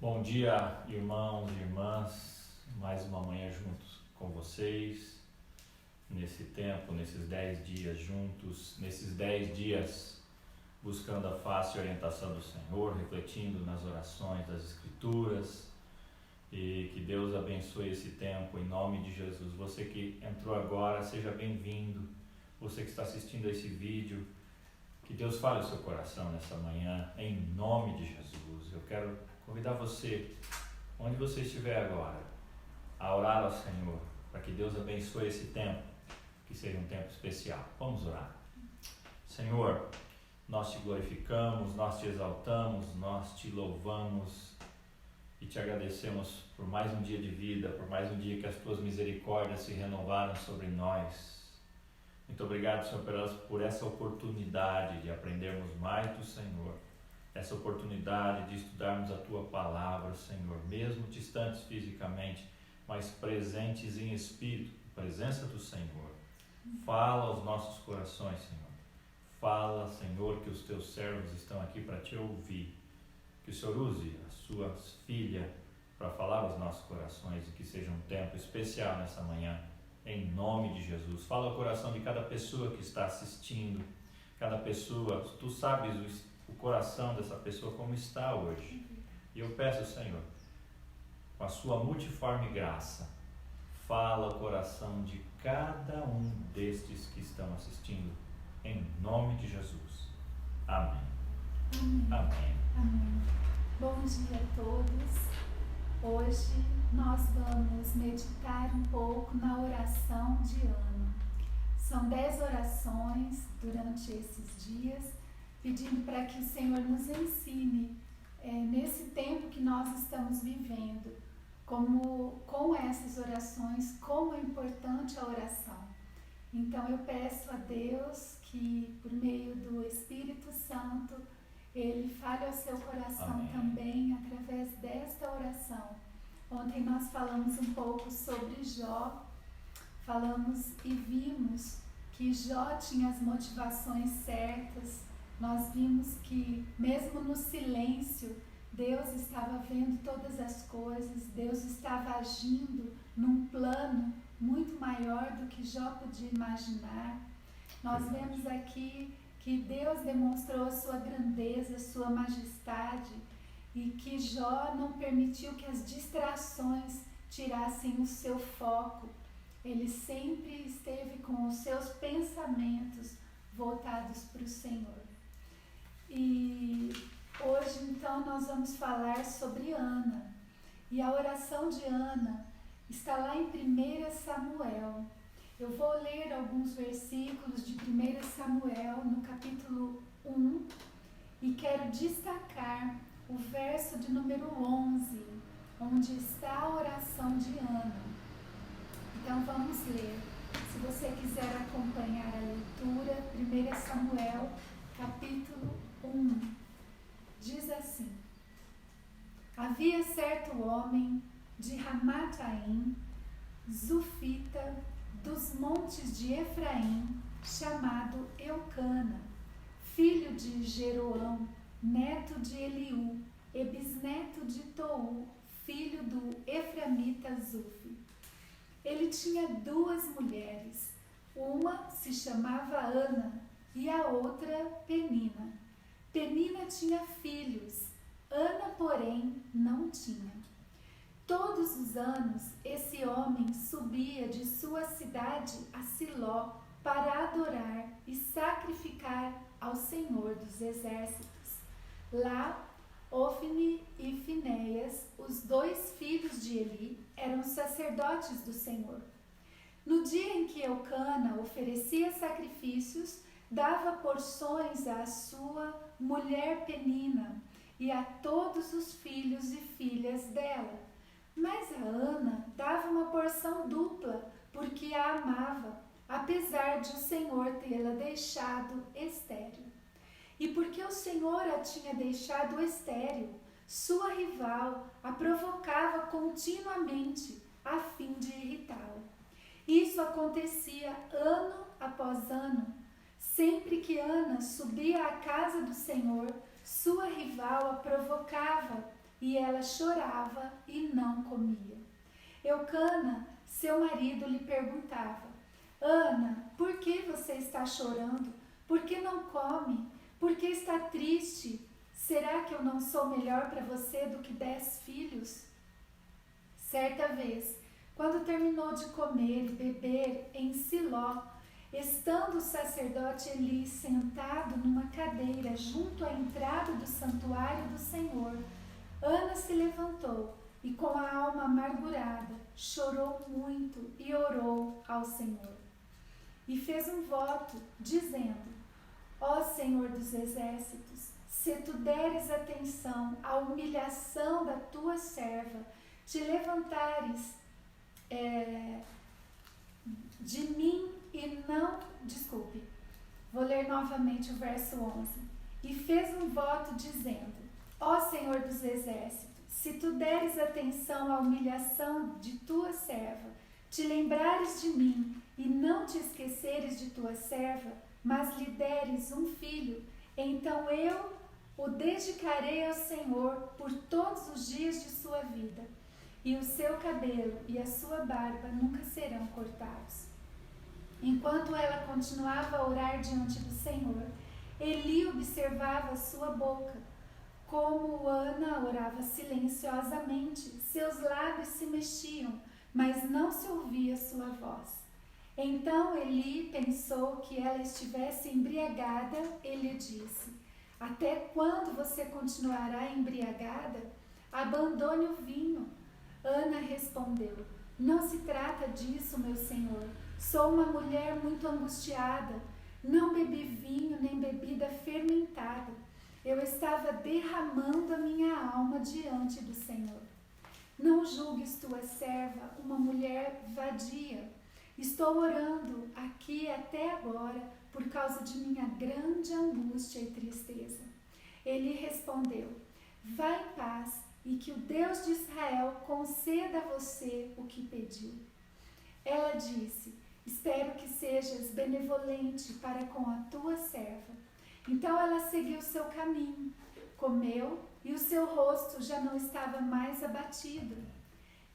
Bom dia, irmãos e irmãs, mais uma manhã juntos com vocês, nesse tempo, nesses 10 dias juntos, nesses 10 dias buscando a face e orientação do Senhor, refletindo nas orações das Escrituras, e que Deus abençoe esse tempo em nome de Jesus. Você que entrou agora, seja bem-vindo. Você que está assistindo a esse vídeo, que Deus fale o seu coração nessa manhã, em nome de Jesus. Eu quero convidar você, onde você estiver agora, a orar ao Senhor, para que Deus abençoe esse tempo, que seja um tempo especial. Vamos orar. Senhor, nós te glorificamos, nós te exaltamos, nós te louvamos e te agradecemos por mais um dia de vida, por mais um dia que as tuas misericórdias se renovaram sobre nós. Muito obrigado, Senhor, por essa oportunidade de aprendermos mais do Senhor, essa oportunidade de estudarmos a Tua Palavra, Senhor, mesmo distantes fisicamente, mas presentes em espírito, presença do Senhor. Fala aos nossos corações, Senhor. Fala, Senhor, que os Teus servos estão aqui para Te ouvir. Que o Senhor use as Suas filhas para falar aos nossos corações e que seja um tempo especial nessa manhã. Em nome de Jesus, fala ao coração de cada pessoa que está assistindo, cada pessoa, Tu sabes o coração dessa pessoa como está hoje. E eu peço, Senhor, com a Sua multiforme graça, fala ao coração de cada um destes que estão assistindo, em nome de Jesus. Amém. Amém. Amém. Amém. Bom dia a todos. Hoje nós vamos meditar um pouco na oração de Ana. São 10 orações durante esses dias, pedindo para que o Senhor nos ensine nesse tempo que nós estamos vivendo, com essas orações, como é importante a oração. Então eu peço a Deus que, por meio do Espírito Santo, Ele fale ao seu coração. Amém. Também através desta oração. Ontem nós falamos um pouco sobre Jó, falamos e vimos que Jó tinha as motivações certas. Nós vimos que mesmo no silêncio, Deus estava vendo todas as coisas, Deus estava agindo num plano muito maior do que Jó podia imaginar. Nós vemos aqui que Deus demonstrou a sua grandeza, a sua majestade, e que Jó não permitiu que as distrações tirassem o seu foco. Ele sempre esteve com os seus pensamentos voltados para o Senhor. E hoje, então, nós vamos falar sobre Ana. E a oração de Ana está lá em 1 Samuel. Eu vou ler alguns versículos de 1 Samuel, no capítulo 1, e quero destacar o verso de número 11, onde está a oração de Ana. Então vamos ler. Se você quiser acompanhar a leitura, 1 Samuel, capítulo 1, diz assim: Havia certo homem de Ramataim, Zufita, dos montes de Efraim, chamado Eucana, filho de Jeroão, neto de Eliú, e bisneto de Tou, filho do Eframita Zufi. Ele tinha 2 mulheres, uma se chamava Ana e a outra Penina. Penina tinha filhos, Ana, porém, não tinha. Todos os anos, esse homem subia de sua cidade a Siló para adorar e sacrificar ao Senhor dos Exércitos. Lá, Ofni e Finéias, os 2 filhos de Eli, eram sacerdotes do Senhor. No dia em que Eucana oferecia sacrifícios, dava porções à sua mulher Penina e a todos os filhos e filhas dela. Mas a Ana dava uma porção dupla, porque a amava, apesar de o Senhor tê-la deixado estéril. E porque o Senhor a tinha deixado estéril, sua rival a provocava continuamente, a fim de irritá-la. Isso acontecia ano após ano. Sempre que Ana subia à casa do Senhor, sua rival a provocava, e ela chorava e não comia. Eucana, seu marido, lhe perguntava: Ana, por que você está chorando? Por que não come? Por que está triste? Será que eu não sou melhor para você do que 10 filhos? Certa vez, quando terminou de comer e beber em Siló, estando o sacerdote Eli sentado numa cadeira junto à entrada do santuário do Senhor, Ana se levantou e, com a alma amargurada, chorou muito e orou ao Senhor. E fez um voto, dizendo: Ó Senhor dos exércitos, se tu deres atenção à humilhação da tua serva, te levantares de mim e não... Desculpe, vou ler novamente o verso 11. E fez um voto dizendo: Ó Senhor dos exércitos, se tu deres atenção à humilhação de tua serva, te lembrares de mim e não te esqueceres de tua serva, mas lhe deres um filho, então eu o dedicarei ao Senhor por todos os dias de sua vida, e o seu cabelo e a sua barba nunca serão cortados. Enquanto ela continuava a orar diante do Senhor, Eli observava sua boca. Como Ana orava silenciosamente, seus lábios se mexiam, mas não se ouvia sua voz. Então Eli pensou que ela estivesse embriagada e lhe disse: Até quando você continuará embriagada? Abandone o vinho. Ana respondeu: Não se trata disso, meu senhor. Sou uma mulher muito angustiada. Não bebi vinho nem bebida fermentada. Eu estava derramando a minha alma diante do Senhor. Não julgues tua serva uma mulher vadia. Estou orando aqui até agora por causa de minha grande angústia e tristeza. Ele respondeu: Vá em paz e que o Deus de Israel conceda a você o que pediu. Ela disse: Espero que sejas benevolente para com a tua serva. Então ela seguiu seu caminho, comeu e o seu rosto já não estava mais abatido.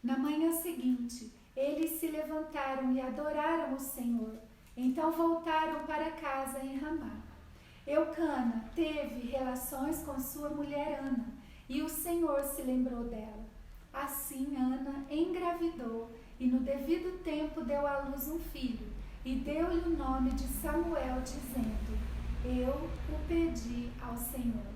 Na manhã seguinte, eles se levantaram e adoraram o Senhor. Então voltaram para casa em Ramá. Eucana teve relações com sua mulher Ana, e o Senhor se lembrou dela. Assim Ana engravidou e no devido tempo deu à luz um filho, e deu-lhe o nome de Samuel, dizendo: Eu o pedi ao Senhor.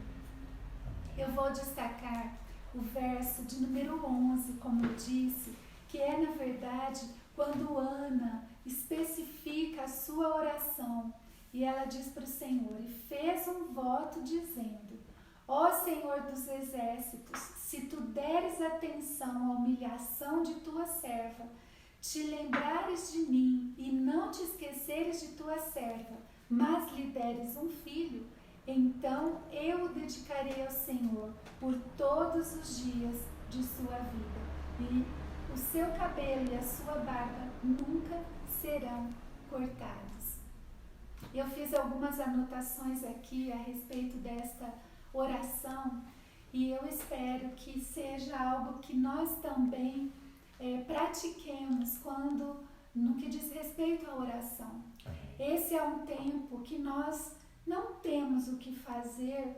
Eu vou destacar o verso de número 11, como eu disse, que é, na verdade, quando Ana especifica a sua oração. E ela diz para o Senhor: E fez um voto dizendo: Ó Senhor dos exércitos, se tu deres atenção à humilhação de tua serva, te lembrares de mim e não te esqueceres de tua serva, mas lhe deres um filho, então eu o dedicarei ao Senhor por todos os dias de sua vida, e o seu cabelo e a sua barba nunca serão cortados. Eu fiz algumas anotações aqui a respeito desta oração e eu espero que seja algo que nós também pratiquemos no que diz respeito à oração. Esse é um tempo que nós não temos o que fazer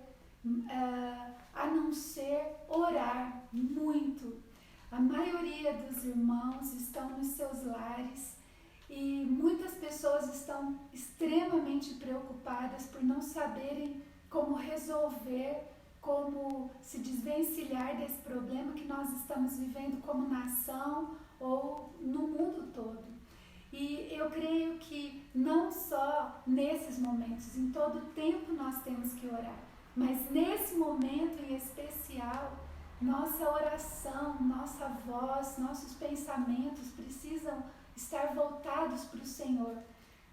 a não ser orar muito. A maioria dos irmãos estão nos seus lares e muitas pessoas estão extremamente preocupadas por não saberem como resolver, como se desvencilhar desse problema que nós estamos vivendo como nação ou no mundo todo. E eu creio que não só nesses momentos, em todo tempo nós temos que orar, mas nesse momento em especial, nossa oração, nossa voz, nossos pensamentos precisam estar voltados para o Senhor,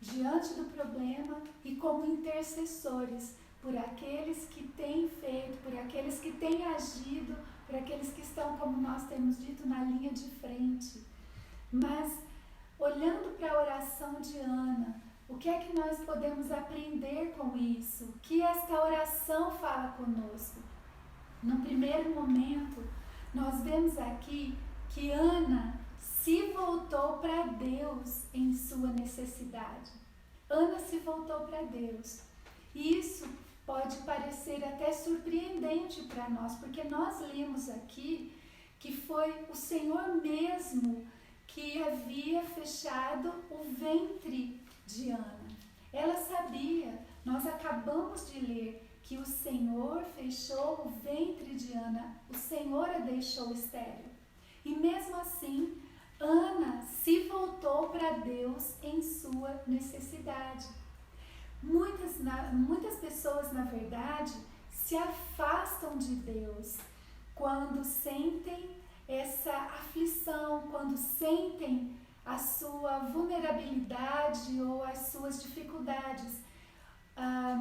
diante do problema e como intercessores por aqueles que têm feito, por aqueles que têm agido, por aqueles que estão, como nós temos dito, na linha de frente. Mas, olhando para a oração de Ana, o que é que nós podemos aprender com isso? O que esta oração fala conosco? No primeiro momento, nós vemos aqui que Ana se voltou para Deus em sua necessidade. Ana se voltou para Deus. E isso pode parecer até surpreendente para nós, porque nós lemos aqui que foi o Senhor mesmo que havia fechado o ventre de Ana. Ela sabia, nós acabamos de ler, que o Senhor fechou o ventre de Ana, o Senhor a deixou estéril. E mesmo assim, Ana se voltou para Deus em sua necessidade. Muitas pessoas, na verdade, se afastam de Deus quando sentem essa aflição, quando sentem a sua vulnerabilidade ou as suas dificuldades.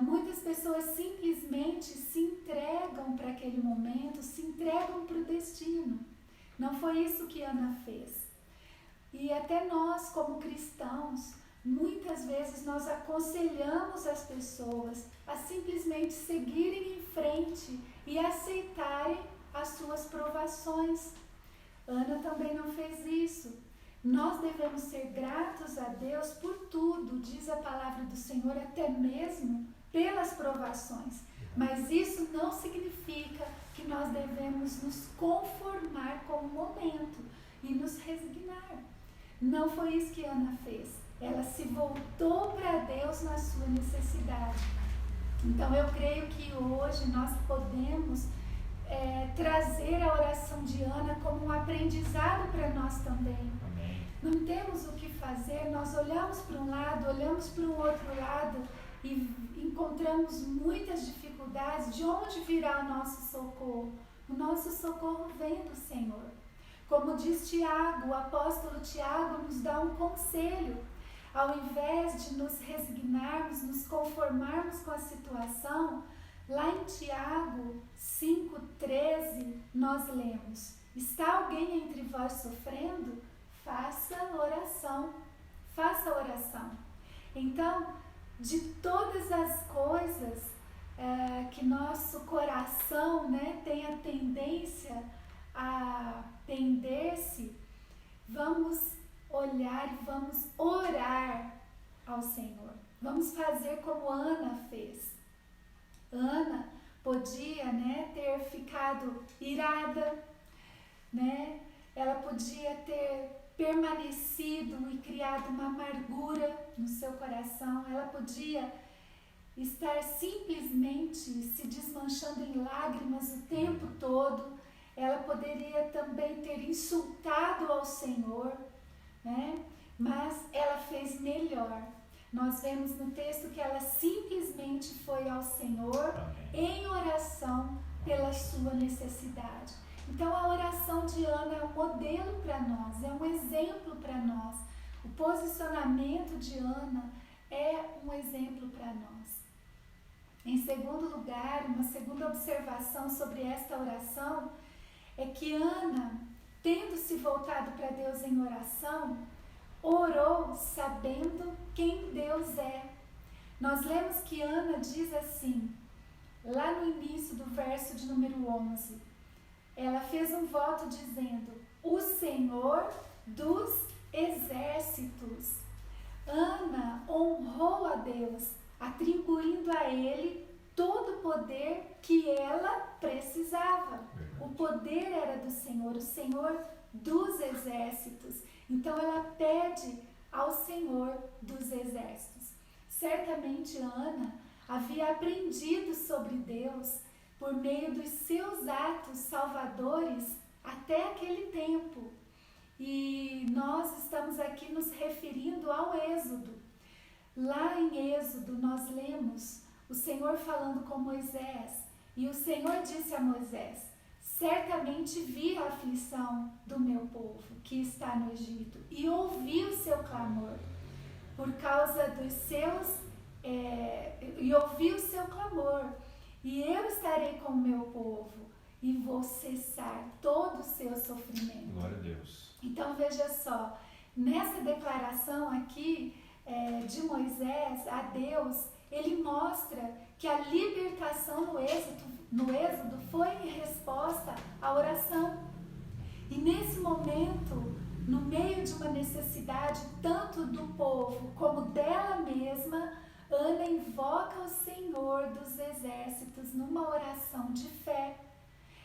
Muitas pessoas simplesmente se entregam para aquele momento, se entregam para o destino. Não foi isso que Ana fez. E até nós, como cristãos, muitas vezes nós aconselhamos as pessoas a simplesmente seguirem em frente e aceitarem as suas provações. Ana também não fez isso. Nós devemos ser gratos a Deus por tudo, diz a palavra do Senhor, até mesmo pelas provações. Mas isso não significa que nós devemos nos conformar com o momento e nos resignar. Não foi isso que Ana fez. Ela se voltou para Deus na sua necessidade. Então eu creio que hoje nós podemos trazer a oração de Ana como um aprendizado para nós também. Amém. Não temos o que fazer, nós olhamos para um lado, olhamos para o outro lado e encontramos muitas dificuldades. De onde virá o nosso socorro? O nosso socorro vem do Senhor. Como diz Tiago, o apóstolo Tiago nos dá um conselho. Ao invés de nos resignarmos, nos conformarmos com a situação, lá em Tiago 5,13, nós lemos: está alguém entre vós sofrendo? Faça oração. Faça oração. Então, de todas as coisas que nosso coração, tem a tendência a pender-se, vamos olhar e vamos orar ao Senhor. Vamos fazer como Ana fez. Ana podia, ter ficado irada, ela podia ter permanecido e criado uma amargura no seu coração. Ela podia estar simplesmente se desmanchando em lágrimas o tempo todo. Ela poderia também ter insultado ao Senhor, mas ela fez melhor. Nós vemos no texto que ela simplesmente foi ao Senhor em oração pela sua necessidade. Então a oração de Ana é um modelo para nós, é um exemplo para nós. O posicionamento de Ana é um exemplo para nós. Em segundo lugar, uma segunda observação sobre esta oração é que Ana, tendo se voltado para Deus em oração, orou sabendo quem Deus é. Nós lemos que Ana diz assim, lá no início do verso de número 11, ela fez um voto dizendo: o Senhor dos exércitos. Ana honrou a Deus, atribuindo a Ele todo o poder que ela precisava. O poder era do Senhor, o Senhor dos exércitos. Então ela pede ao Senhor dos exércitos. Certamente Ana havia aprendido sobre Deus por meio dos seus atos salvadores até aquele tempo. E nós estamos aqui nos referindo ao Êxodo. Lá em Êxodo nós lemos o Senhor falando com Moisés. E o Senhor disse a Moisés: certamente vi a aflição do meu povo que está no Egito e ouvi o seu clamor por causa dos seus, e ouvi o seu clamor, e eu estarei com o meu povo e vou cessar todo o seu sofrimento. Glória a Deus. Então veja só, nessa declaração aqui de Moisés a Deus, ele mostra que a libertação no êxodo foi em resposta à oração. E nesse momento, no meio de uma necessidade tanto do povo como dela mesma, Ana invoca o Senhor dos Exércitos numa oração de fé.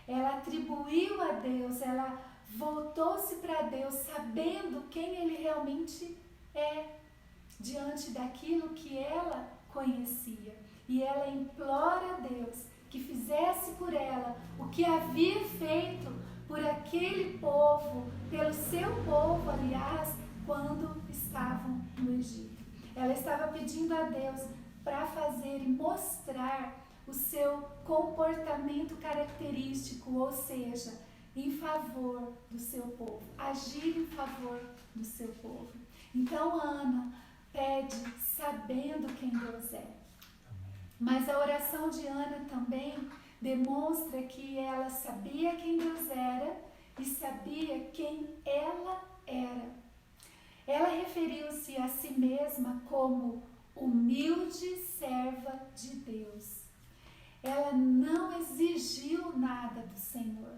Ela atribuiu a Deus, ela voltou-se para Deus sabendo quem Ele realmente é, diante daquilo que ela conhecia. E ela implora a Deus que fizesse por ela o que havia feito por aquele povo, pelo seu povo, aliás, quando estavam no Egito. Ela estava pedindo a Deus para fazer e mostrar o seu comportamento característico, ou seja, em favor do seu povo, agir em favor do seu povo. Então Ana pede sabendo quem Deus é. Mas a oração de Ana também demonstra que ela sabia quem Deus era e sabia quem ela era. Ela referiu-se a si mesma como humilde serva de Deus. Ela não exigiu nada do Senhor.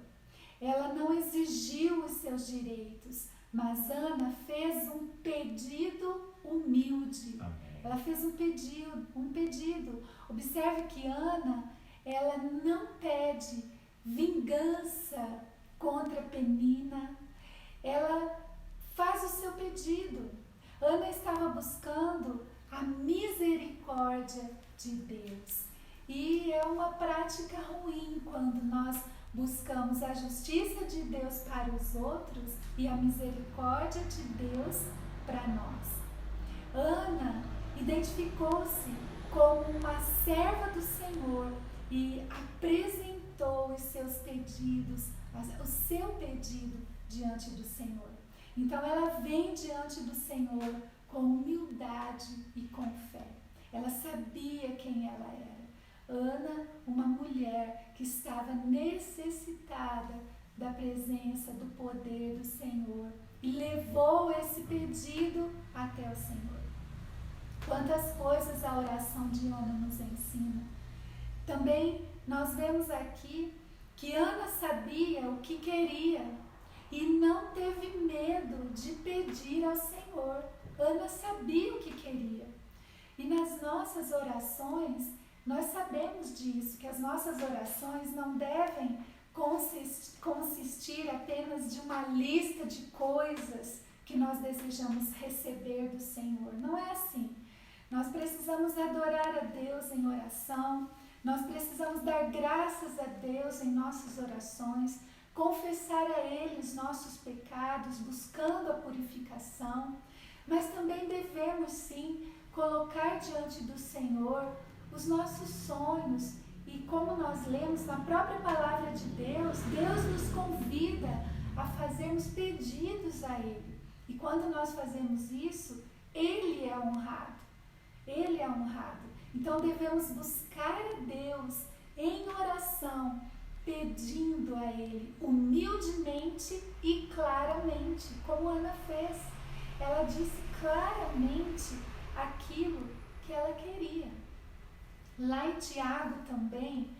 Ela não exigiu os seus direitos, mas Ana fez um pedido humilde. Amém. Ela fez um pedido. Observe que Ana, ela não pede vingança contra Penina. Ela faz o seu pedido. Ana estava buscando a misericórdia de Deus. E é uma prática ruim quando nós buscamos a justiça de Deus para os outros e a misericórdia de Deus para nós. Ana identificou-se como uma serva do Senhor e apresentou os seus pedidos, o seu pedido diante do Senhor. Então ela vem diante do Senhor com humildade e com fé. Ela sabia quem ela era. Ana, uma mulher que estava necessitada da presença, do poder do Senhor, e levou esse pedido até o Senhor. Quantas coisas a oração de Ana nos ensina. Também nós vemos aqui que Ana sabia o que queria e não teve medo de pedir ao Senhor. Ana sabia o que queria. E nas nossas orações, nós sabemos disso, que as nossas orações não devem consistir apenas de uma lista de coisas que nós desejamos receber do Senhor. Não é assim. Nós precisamos adorar a Deus em oração, nós precisamos dar graças a Deus em nossas orações, confessar a Ele os nossos pecados, buscando a purificação, mas também devemos sim colocar diante do Senhor os nossos sonhos. E como nós lemos na própria palavra de Deus, Deus nos convida a fazermos pedidos a Ele. E quando nós fazemos isso, Ele é honrado. Ele é honrado. Então devemos buscar a Deus em oração, pedindo a Ele humildemente e claramente, como Ana fez. Ela disse claramente aquilo que ela queria. Lá em Tiago também,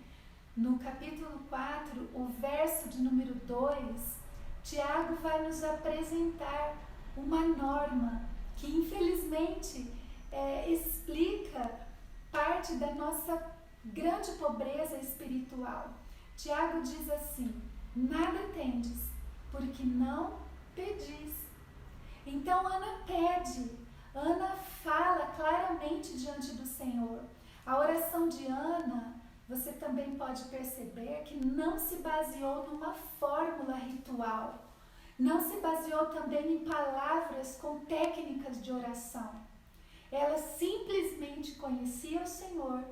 no capítulo 4, o verso de número 2, Tiago vai nos apresentar uma norma que infelizmente explica parte da nossa grande pobreza espiritual. Tiago diz assim: nada tendes, porque não pedis. Então Ana pede, Ana fala claramente diante do Senhor. A oração de Ana, você também pode perceber que não se baseou numa fórmula ritual, não se baseou também em palavras com técnicas de oração. Ela simplesmente conhecia o Senhor,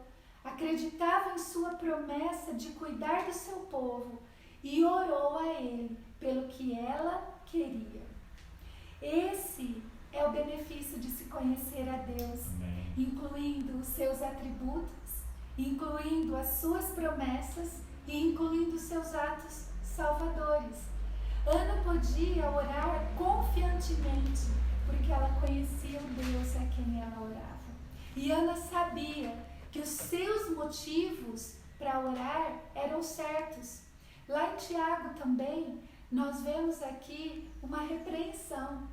acreditava em sua promessa de cuidar do seu povo e orou a Ele pelo que ela queria. Esse é o benefício de se conhecer a Deus, Amém. Incluindo os seus atributos, incluindo as suas promessas e incluindo os seus atos salvadores. Ana podia orar confiantemente, porque ela conhecia o Deus a quem ela orava. E Ana sabia que os seus motivos para orar eram certos. Lá em Tiago também, nós vemos aqui uma repreensão,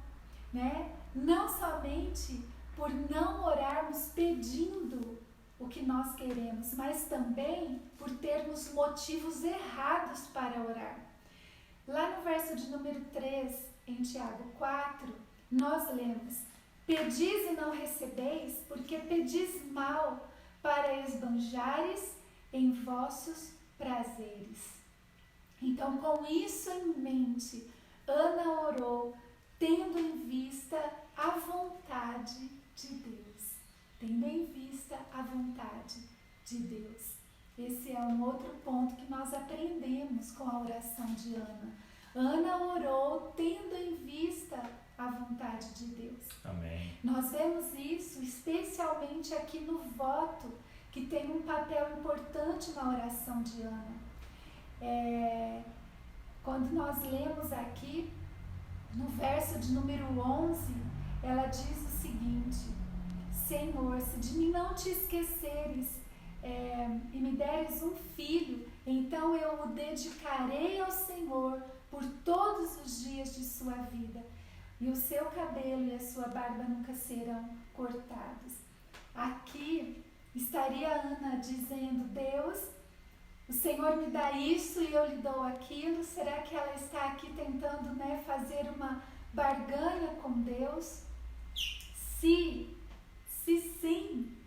né? Não somente por não orarmos pedindo o que nós queremos, mas também por termos motivos errados para orar. Lá no verso de número 3, em Tiago 4, nós lemos: pedis e não recebeis, porque pedis mal, para esbanjares em vossos prazeres. Então, com isso em mente, Ana orou, tendo em vista a vontade de Deus. Tendo em vista a vontade de Deus. Esse é um outro ponto que nós aprendemos com a oração de Ana. Ana orou tendo em vista a vontade de Deus. Amém. Nós vemos isso especialmente aqui no voto, que tem um papel importante na oração de Ana. Quando nós lemos aqui, no verso de número 11, ela diz o seguinte: Senhor, se de mim não te esqueceres e me deres um filho, então eu o dedicarei ao Senhor por todos os dias de sua vida, e o seu cabelo e a sua barba nunca serão cortados. Aqui estaria Ana dizendo: Deus, o Senhor me dá isso e eu lhe dou aquilo. Será que ela está aqui tentando, fazer uma barganha com Deus? Se sim,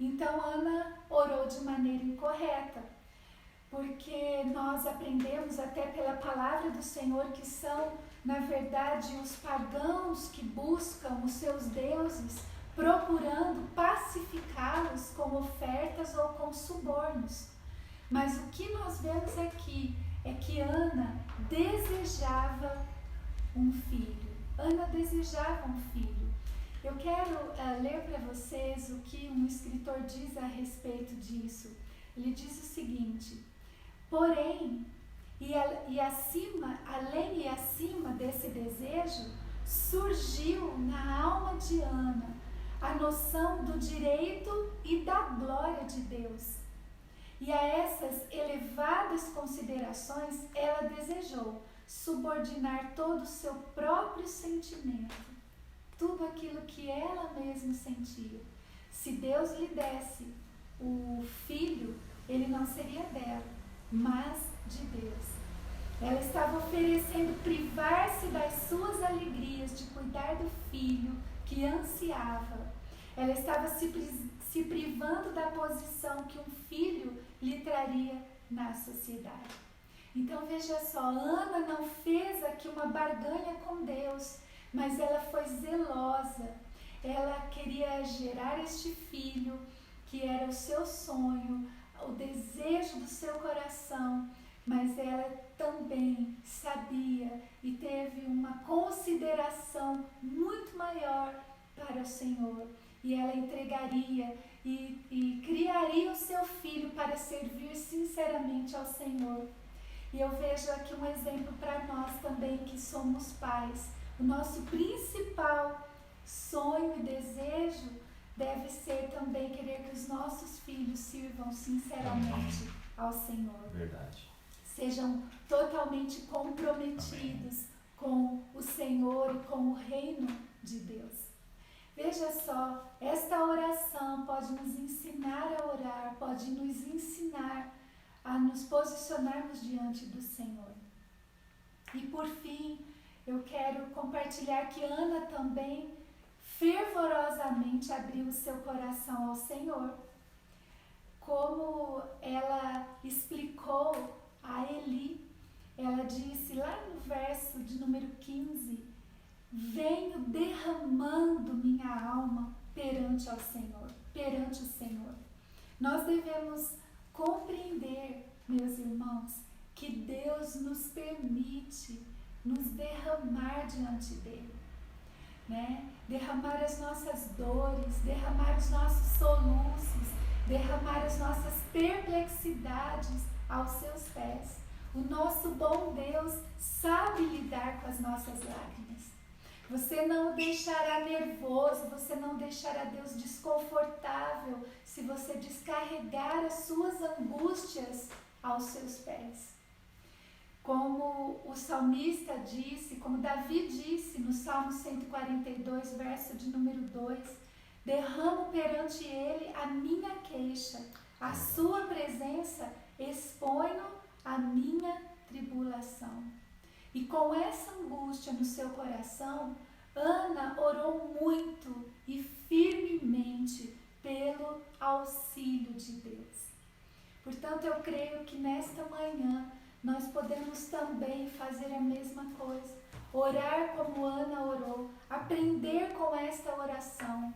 então Ana orou de maneira incorreta, porque nós aprendemos até pela palavra do Senhor que são, na verdade, os pagãos que buscam os seus deuses, procurando pacificá-los com ofertas ou com subornos. Mas o que nós vemos aqui é que Ana desejava um filho. Ana desejava um filho. Eu quero ler para vocês o que um escritor diz a respeito disso. Ele diz o seguinte: porém, além e acima desse desejo, surgiu na alma de Ana a noção do direito e da glória de Deus. E a essas elevadas considerações, ela desejou subordinar todo o seu próprio sentimento, tudo aquilo que ela mesma sentia. Se Deus lhe desse o filho, ele não seria dela, mas de Deus. Ela estava oferecendo privar-se das suas alegrias de cuidar do filho que ansiava. Ela estava se privando da posição que um filho lhe traria na sociedade. Então veja só, Ana não fez aqui uma barganha com Deus, mas ela foi zelosa. Ela queria gerar este filho, que era o seu sonho, o desejo do seu coração, mas ela também sabia e teve uma consideração muito maior para o Senhor. E ela entregaria e criaria o seu filho para servir sinceramente ao Senhor. E eu vejo aqui um exemplo para nós também que somos pais. O nosso principal sonho e desejo deve ser também querer que os nossos filhos sirvam sinceramente ao Senhor. Verdade. Sejam totalmente comprometidos com o Senhor e com o reino de Deus. Veja só, esta oração pode nos ensinar a orar, pode nos ensinar a nos posicionarmos diante do Senhor. E por fim, eu quero compartilhar que Ana também fervorosamente abriu o seu coração ao Senhor. Como ela explicou a Eli, ela disse lá no verso de número 15: venho derramando minha alma perante o Senhor. Nós devemos compreender, meus irmãos, que Deus nos permite nos derramar diante dele, derramar as nossas dores, derramar os nossos soluços, derramar as nossas perplexidades aos seus pés. O nosso bom Deus sabe lidar com as nossas lágrimas. Você não o deixará nervoso, você não deixará Deus desconfortável se você descarregar as suas angústias aos seus pés. Como o salmista disse, como Davi disse no Salmo 142, verso de número 2, derramo perante ele a minha queixa, a sua presença exponho a minha tribulação. E com essa angústia no seu coração, Ana orou muito e firmemente pelo auxílio de Deus. Portanto, eu creio que nesta manhã nós podemos também fazer a mesma coisa. Orar como Ana orou, aprender com esta oração.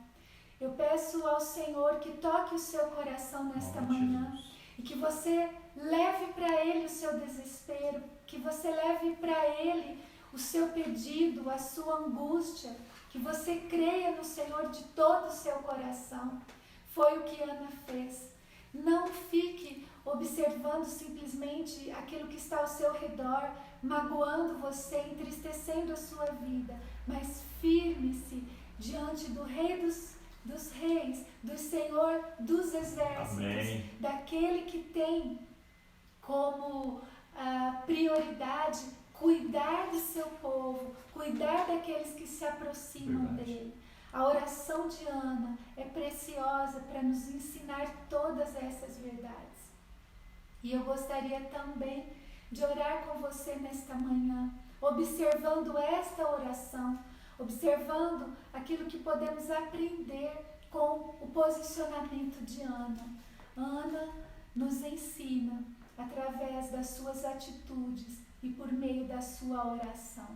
Eu peço ao Senhor que toque o seu coração nesta manhã e que você leve para Ele o seu desespero, que você leve para Ele o seu pedido, a sua angústia, que você creia no Senhor de todo o seu coração. Foi o que Ana fez. Não fique observando simplesmente aquilo que está ao seu redor, magoando você, entristecendo a sua vida, mas firme-se diante do Rei dos Reis, do Senhor dos Exércitos, Amém. Daquele que tem como prioridade cuidar do seu povo, cuidar daqueles que se aproximam dele. A oração de Ana é preciosa para nos ensinar todas essas verdades. E eu gostaria também de orar com você nesta manhã, observando esta oração, observando aquilo que podemos aprender com o posicionamento de Ana. Ana nos ensina através das suas atitudes e por meio da sua oração.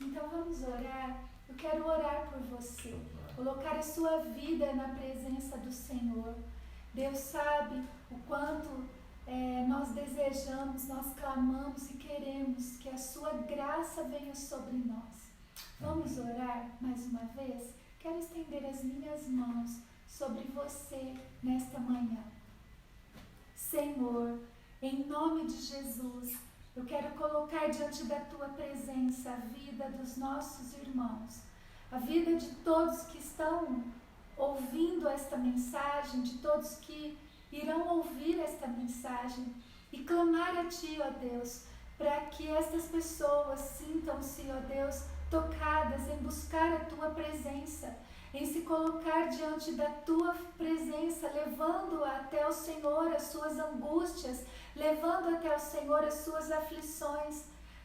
Então vamos orar. Eu quero orar por você, colocar a sua vida na presença do Senhor. Deus sabe o quanto nós desejamos, nós clamamos e queremos que a sua graça venha sobre nós. Vamos orar mais uma vez? Quero estender as minhas mãos sobre você nesta manhã. Senhor, em nome de Jesus, eu quero colocar diante da tua presença a vida dos nossos irmãos, a vida de todos que estão ouvindo esta mensagem, de todos que irão ouvir esta mensagem e clamar a Ti, ó Deus, para que estas pessoas sintam-se, ó Deus, tocadas em buscar a Tua presença, em se colocar diante da Tua presença, levando até o Senhor as suas angústias, levando até o Senhor as suas aflições.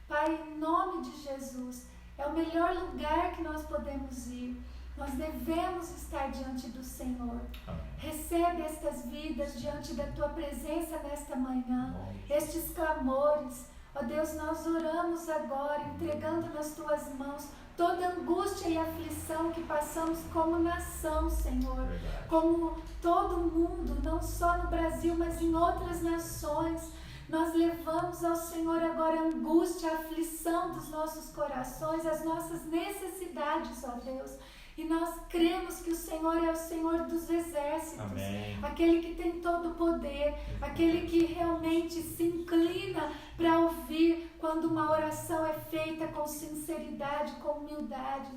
Pai, em nome de Jesus, é o melhor lugar que nós podemos ir. Nós devemos estar diante do Senhor. Amém. Recebe estas vidas diante da Tua presença nesta manhã, estes clamores. Ó Deus, nós oramos agora, entregando nas Tuas mãos toda angústia e aflição que passamos como nação, Senhor. Verdade. Como todo mundo, não só no Brasil, mas em outras nações. Nós levamos ao Senhor agora a angústia, a aflição dos nossos corações, as nossas necessidades, ó Deus. E nós cremos que o Senhor é o Senhor dos exércitos. Amém. Aquele que tem todo o poder, aquele que realmente se inclina para ouvir quando uma oração é feita com sinceridade, com humildade.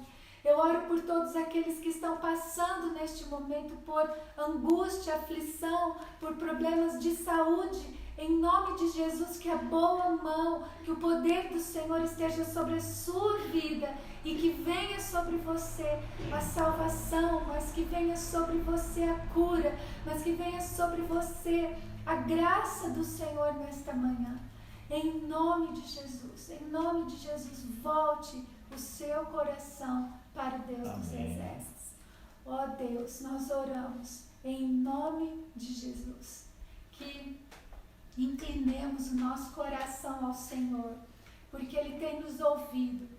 Eu oro por todos aqueles que estão passando neste momento por angústia, aflição, por problemas de saúde. Em nome de Jesus, que a boa mão, que o poder do Senhor esteja sobre a sua vida e que venha sobre você a salvação, mas que venha sobre você a cura, mas que venha sobre você a graça do Senhor nesta manhã. Em nome de Jesus, volte o seu coração para o Deus Amém. Dos exércitos. Ó Deus, nós oramos em nome de Jesus, que inclinemos o nosso coração ao Senhor, porque Ele tem nos ouvido.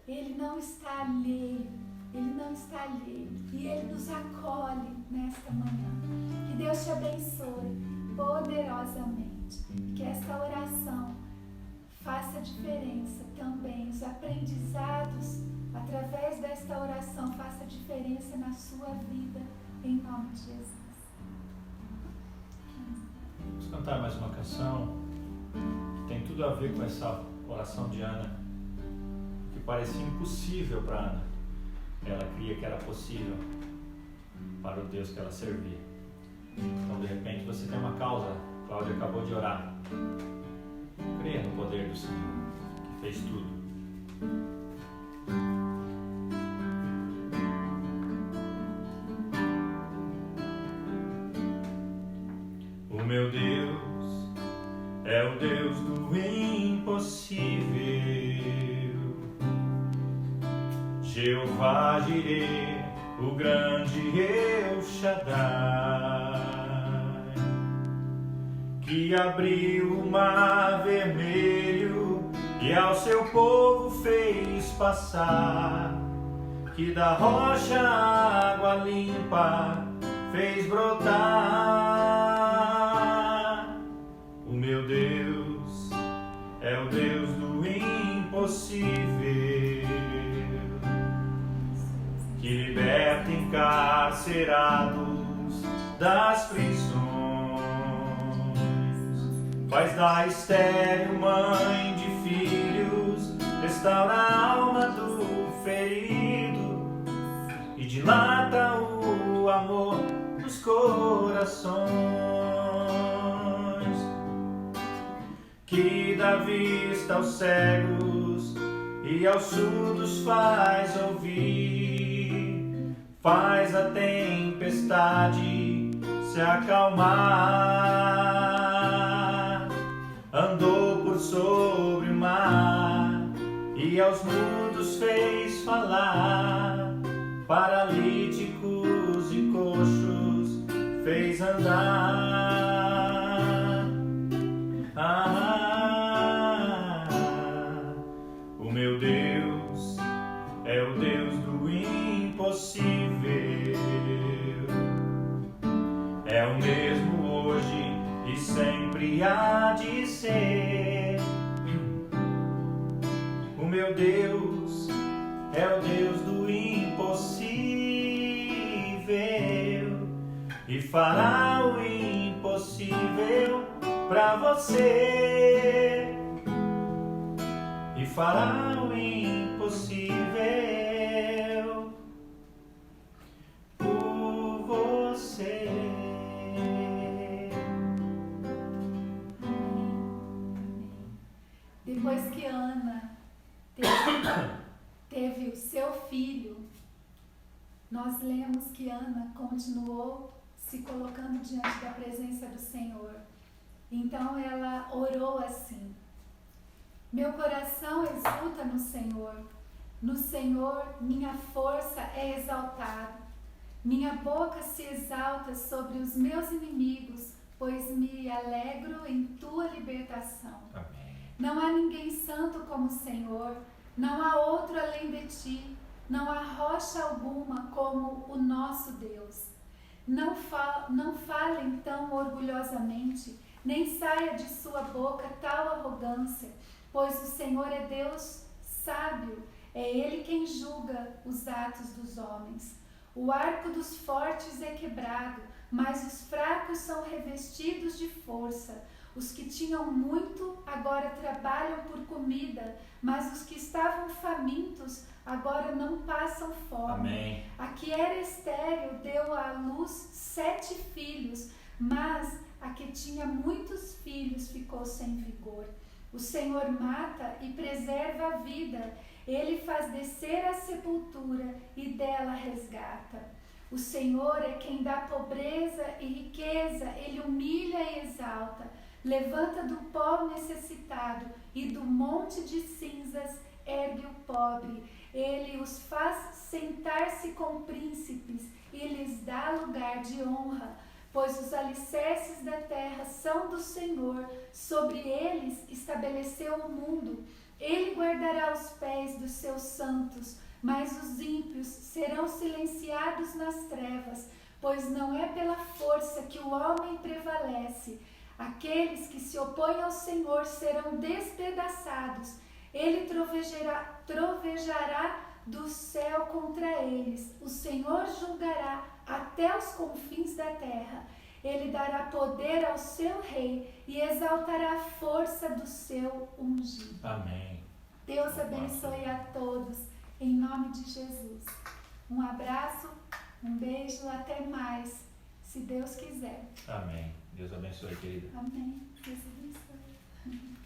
Ele não está alheio, e Ele nos acolhe nesta manhã. Que Deus te abençoe poderosamente, que esta oração faça diferença também, os aprendizados através desta oração faça diferença na sua vida, em nome de Jesus. Vamos cantar mais uma canção que tem tudo a ver com essa oração de Ana. Que parecia impossível para Ana, ela cria que era possível para o Deus que ela servia. Então, de repente, você tem uma causa. Cláudia acabou de orar. Creia no poder do Senhor, que fez tudo. O meu Deus é o Deus do impossível. Jeová Jireh, o grande El Shaddai, que abriu o mar vermelho e ao seu povo fez passar, que da rocha água limpa fez brotar. O meu Deus é o Deus do impossível, que liberta encarcerados das prisões, faz da estéril mãe de filhos, restaura a alma do ferido e dilata o amor dos corações, que dá vista aos cegos e aos surdos faz ouvir, faz a tempestade se acalmar, andou por sobre o mar e aos mudos fez falar, paralíticos e coxos fez andar. O meu Deus é o Deus do impossível, é o mesmo hoje e sempre há de ser. O meu Deus é o Deus do impossível e fará o impossível pra você, e fará o impossível por você. Depois que Ana teve o seu filho, nós lemos que Ana continuou se colocando diante da presença do Senhor. Então ela orou assim: meu coração exulta no Senhor minha força é exaltada, minha boca se exalta sobre os meus inimigos, pois me alegro em tua libertação. Amém. Não há ninguém santo como o Senhor, não há outro além de ti, não há rocha alguma como o nosso Deus. Não falem tão orgulhosamente, nem saia de sua boca tal arrogância, pois o Senhor é Deus sábio, é Ele quem julga os atos dos homens. O arco dos fortes é quebrado, mas os fracos são revestidos de força. Os que tinham muito agora trabalham por comida, mas os que estavam famintos agora não passam fome. Amém. A que era estéril deu à luz 7 filhos, mas a que tinha muitos filhos ficou sem vigor. O Senhor mata e preserva a vida, Ele faz descer a sepultura e dela resgata. O Senhor é quem dá pobreza e riqueza, Ele humilha e exalta, levanta do pó necessitado e do monte de cinzas ergue o pobre. Ele os faz sentar-se com príncipes e lhes dá lugar de honra, pois os alicerces da terra são do Senhor, sobre eles estabeleceu o mundo. Ele guardará os pés dos seus santos, mas os ímpios serão silenciados nas trevas, pois não é pela força que o homem prevalece. Aqueles que se opõem ao Senhor serão despedaçados. Ele trovejará do céu contra eles. O Senhor julgará até os confins da terra. Ele dará poder ao seu rei e exaltará a força do seu ungido. Amém. Deus abençoe a todos, em nome de Jesus. Um abraço, um beijo, até mais, se Deus quiser. Amém. Deus abençoe, querida. Amém. Deus abençoe.